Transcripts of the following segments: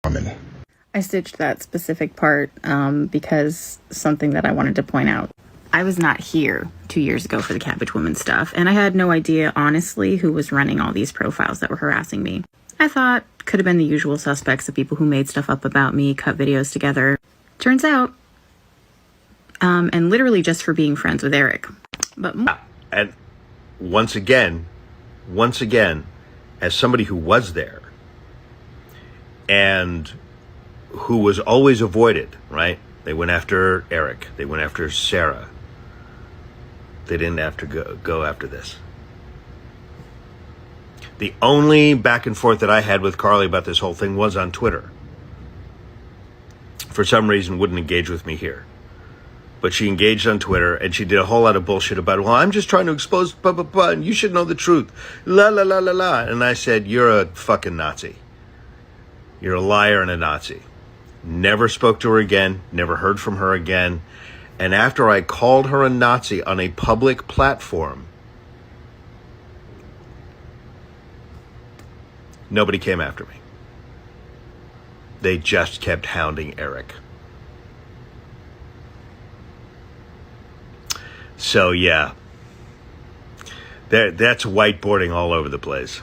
woman. I stitched that specific part because something that I wanted to point out. I was not here 2 years ago for the Cabbage Woman stuff, and I had no idea, honestly, who was running all these profiles that were harassing me. I thought could have been the usual suspects, the people who made stuff up about me, cut videos together. Turns out, and literally just for being friends with Eric. But and once again, as somebody who was there and who was always avoided, right? They went after Eric. They went after Sarah. They didn't have to go after this. The only back and forth that I had with Carly about this whole thing was on Twitter. For some reason, wouldn't engage with me here. But she engaged on Twitter, and she did a whole lot of bullshit about, well, I'm just trying to expose blah, blah, blah, and you should know the truth. La, la, la, la, la. And I said, you're a fucking Nazi. You're a liar and a Nazi. Never spoke to her again, never heard from her again. And after I called her a Nazi on a public platform, nobody came after me. They just kept hounding Eric. So yeah, that's whiteboarding all over the place.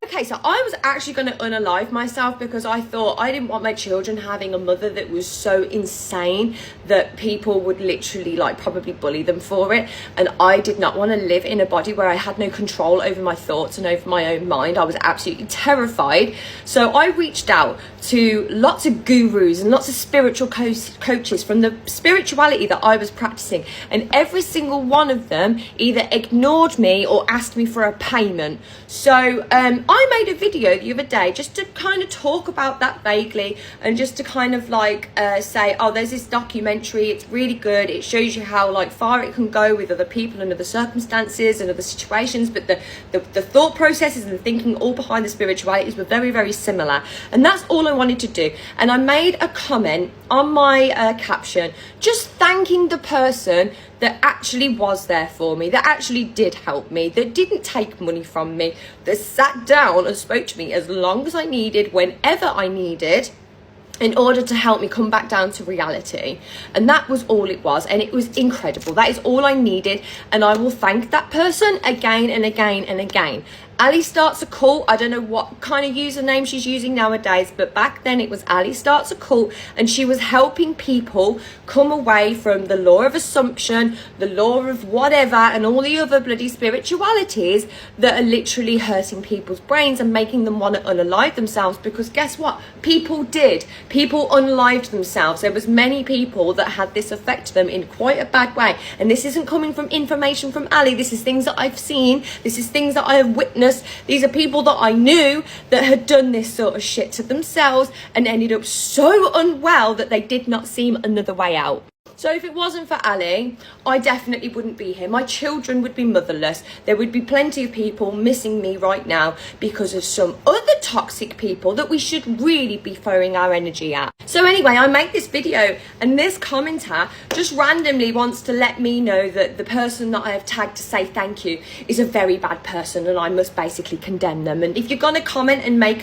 Okay, so I was actually going to unalive myself because I thought I didn't want my children having a mother that was so insane that people would literally like probably bully them for it. And I did not want to live in a body where I had no control over my thoughts and over my own mind. I was absolutely terrified. So I reached out to lots of gurus and lots of spiritual coaches from the spirituality that I was practicing. And every single one of them either ignored me or asked me for a payment. So I made a video the other day just to kind of talk about that vaguely and just to kind of like say, oh, there's this documentary, it's really good, it shows you how like far it can go with other people and other circumstances and other situations, but the thought processes and the thinking all behind the spiritualities were very, very similar. And that's all I wanted to do. And I made a comment on my caption just thanking the person that actually was there for me, that actually did help me, that didn't take money from me, that sat down and spoke to me as long as I needed, whenever I needed, in order to help me come back down to reality. And that was all it was, and it was incredible. That is all I needed, and I will thank that person again and again and again. Ali Starts a Cult, I don't know what kind of username she's using nowadays, but back then it was Ali Starts a Cult, and she was helping people come away from the law of assumption, the law of whatever, and all the other bloody spiritualities that are literally hurting people's brains and making them want to unalive themselves. Because guess what? People did. People unalived themselves. There was many people that had this affect them in quite a bad way. And this isn't coming from information from Ali. This is things that I've seen. This is things that I have witnessed. These are people that I knew that had done this sort of shit to themselves and ended up so unwell that they did not see another way out. So if it wasn't for Ali, I definitely wouldn't be here. My children would be motherless. There would be plenty of people missing me right now because of some other toxic people that we should really be throwing our energy at. So anyway, I make this video and this commenter just randomly wants to let me know that the person that I have tagged to say thank you is a very bad person and I must basically condemn them. And if you're going to comment and make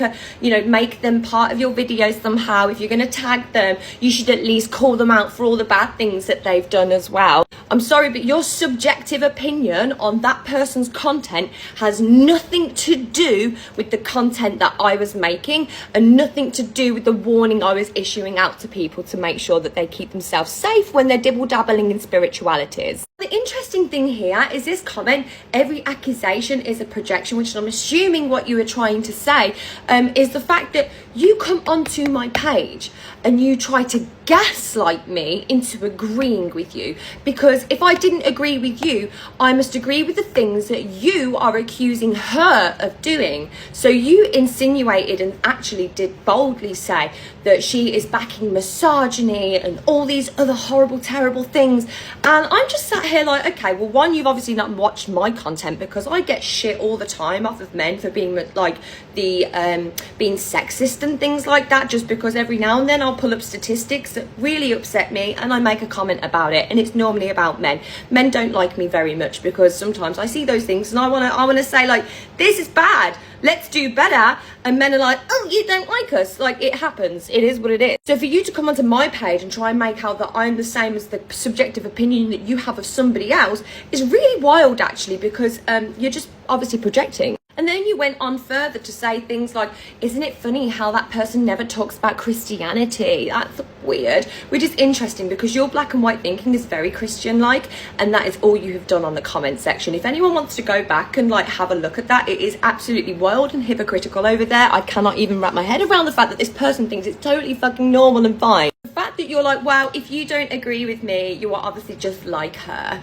them part of your videos somehow, if you're going to tag them, you should at least call them out for all the bad things that they've done as well. I'm sorry, but your subjective opinion on that person's content has nothing to do with the content that I was making and nothing to do with the warning I was issuing out to people to make sure that they keep themselves safe when they're dibble-dabbling in spiritualities. The interesting thing here is this comment, every accusation is a projection, which I'm assuming what you were trying to say is the fact that you come onto my page and you try to gaslight me into agreeing with you, because if I didn't agree with you, I must agree with the things that you are accusing her of doing. So you insinuated and actually did boldly say that she is backing misogyny and all these other horrible, terrible things. And I'm just sat here like, okay, well, one, you've obviously not watched my content, because I get shit all the time off of men for being like being sexist and things like that, just because every now and then I'll pull up statistics that really upset me and I make a comment about it, and it's normally about men. Men don't like me very much because sometimes I see those things and I want to say like, this is bad, let's do better. And men are like, oh, you don't like us. Like, it happens. It is what it is. So for you to come onto my page and try and make out that I'm the same as the subjective opinion that you have of somebody else is really wild, actually, because you're just obviously projecting. And then you went on further to say things like, isn't it funny how that person never talks about Christianity? That's weird. Which is interesting because your black and white thinking is very Christian-like, and that is all you have done on the comment section. If anyone wants to go back and like have a look at that, it is absolutely wild and hypocritical over there. I cannot even wrap my head around the fact that this person thinks it's totally fucking normal and fine. The fact that you're like, wow, if you don't agree with me, you are obviously just like her.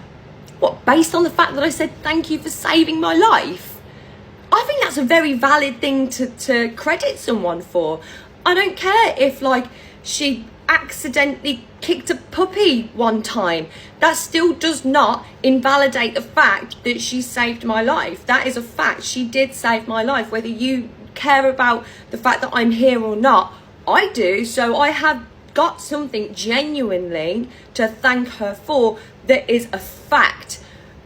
What, based on the fact that I said thank you for saving my life? I think that's a very valid thing to credit someone for. I don't care if like she accidentally kicked a puppy one time. That still does not invalidate the fact that she saved my life. That is a fact. She did save my life. Whether you care about the fact that I'm here or not, I do. So I have got something genuinely to thank her for that is a fact.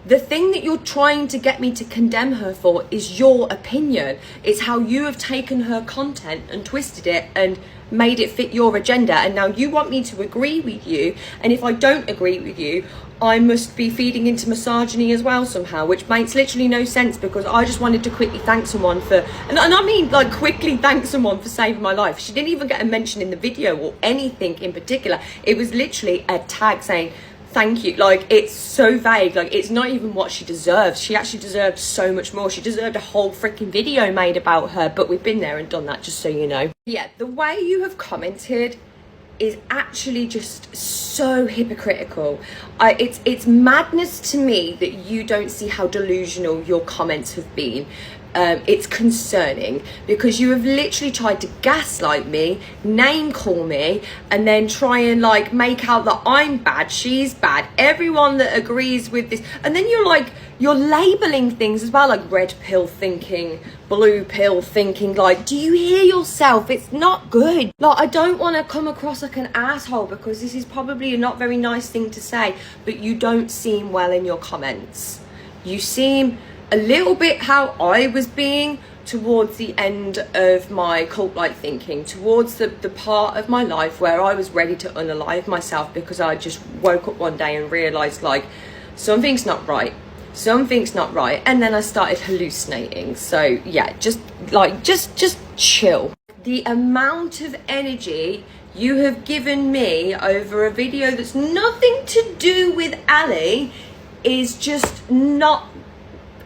The thing that you're trying to get me to condemn her for is your opinion. It's how you have taken her content and twisted it and made it fit your agenda. And now you want me to agree with you. And if I don't agree with you, I must be feeding into misogyny as well somehow, which makes literally no sense, because I just wanted to quickly thank someone for, and I mean like quickly thank someone for saving my life. She didn't even get a mention in the video or anything in particular. It was literally a tag saying, thank you. Like, it's so vague. Like, it's not even what she deserves. She actually deserved so much more. She deserved a whole freaking video made about her, but we've been there and done that, just so you know. Yeah, the way you have commented is actually just so hypocritical. It's madness to me that you don't see how delusional your comments have been. It's concerning because you have literally tried to gaslight me, name call me, and then try and like make out that I'm bad, she's bad, everyone that agrees with this. And then you're labeling things as well, like red pill thinking, blue pill thinking. Like, do you hear yourself? It's not good. Like, I don't want to come across like an asshole, because this is probably a not very nice thing to say, but you don't seem well in your comments. You seem a little bit how I was being towards the end of my cult-like thinking, towards the part of my life where I was ready to unalive myself because I just woke up one day and realised like something's not right. Something's not right. And then I started hallucinating. So yeah, just chill. The amount of energy you have given me over a video that's nothing to do with Ali is just not,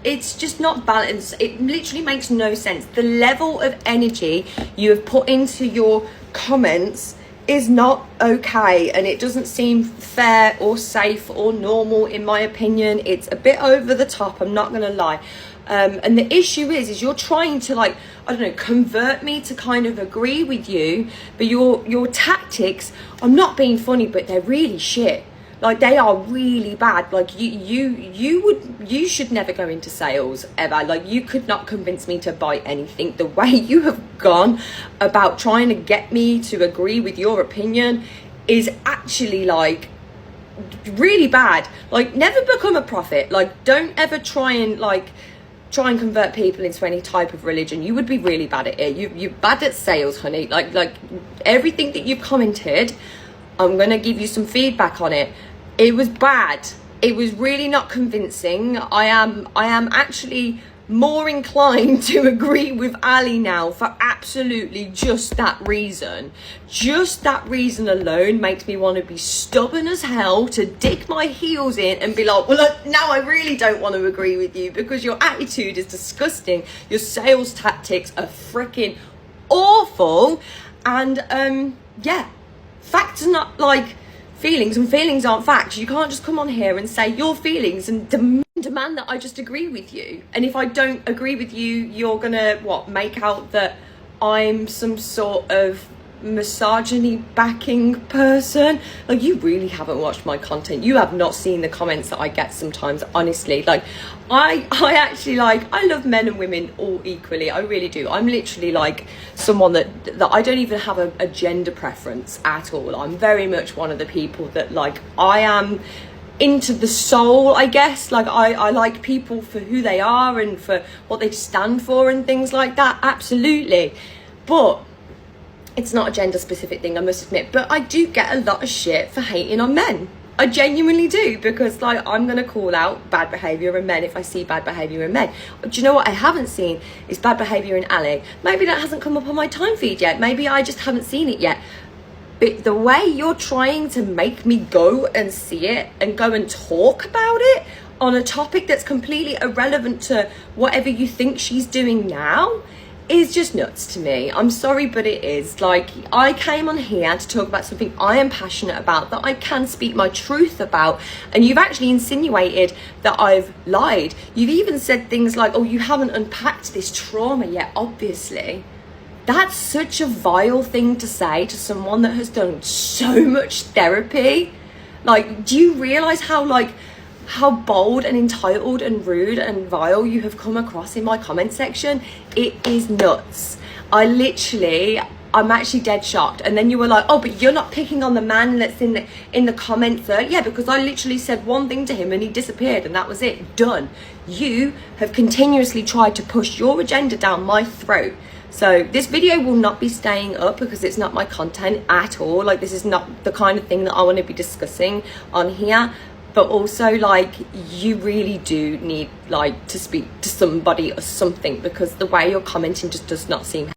it's just not balanced. It literally makes no sense. The level of energy you have put into your comments is not okay, and it doesn't seem fair or safe or normal in my opinion. It's a bit over the top, I'm not gonna lie. And the issue is you're trying to, like, I don't know, convert me to kind of agree with you, but your tactics, I'm not being funny, but they're really shit. Like, they are really bad. Like, you should never go into sales ever. Like, you could not convince me to buy anything. The way you have gone about trying to get me to agree with your opinion is actually, like, really bad. Like, never become a prophet. Like, don't ever try and convert people into any type of religion. You would be really bad at it. You're bad at sales, honey. Like everything that you've commented, I'm gonna give you some feedback on it. It was bad. It was really not convincing. I am actually more inclined to agree with Ali now for absolutely just that reason. Just that reason alone makes me want to be stubborn as hell, to dig my heels in and be like, well, look, now I really don't want to agree with you because your attitude is disgusting. Your sales tactics are freaking awful. And yeah, facts are not like feelings, and feelings aren't facts. You can't just come on here and say your feelings and demand that I just agree with you. And if I don't agree with you, you're gonna make out that I'm some sort of misogyny backing person. Like, you really haven't watched my content. You have not seen the comments that I get sometimes, honestly. Like, I actually, like, I love men and women all equally. I really do. I'm literally like someone that I don't even have a gender preference at all. I'm very much one of the people that, like, I am into the soul, I guess. Like I like people for who they are and for what they stand for and things like that, absolutely. But it's not a gender specific thing, I must admit. But I do get a lot of shit for hating on men. I genuinely do, because like I'm gonna call out bad behavior in men if I see bad behavior in men. Do you know what I haven't seen is bad behavior in Ali? Maybe that hasn't come up on my time feed yet. Maybe I just haven't seen it yet. But the way you're trying to make me go and see it and go and talk about it on a topic that's completely irrelevant to whatever you think she's doing now is just nuts to me. I'm sorry, but it is. Like, I came on here to talk about something I am passionate about, that I can speak my truth about, and you've actually insinuated that I've lied. You've even said things like, oh, you haven't unpacked this trauma yet, obviously. That's such a vile thing to say to someone that has done so much therapy. Like, do you realize how bold and entitled and rude and vile you have come across in my comment section? It is nuts. I'm actually dead shocked. And then you were like, oh, but you're not picking on the man that's in the comments. Yeah, because I literally said one thing to him and he disappeared and that was it. Done. You have continuously tried to push your agenda down my throat. So this video will not be staying up because it's not my content at all. Like, this is not the kind of thing that I want to be discussing on here. But also, like, you really do need, like, to speak to somebody or something, because the way you're commenting just does not seem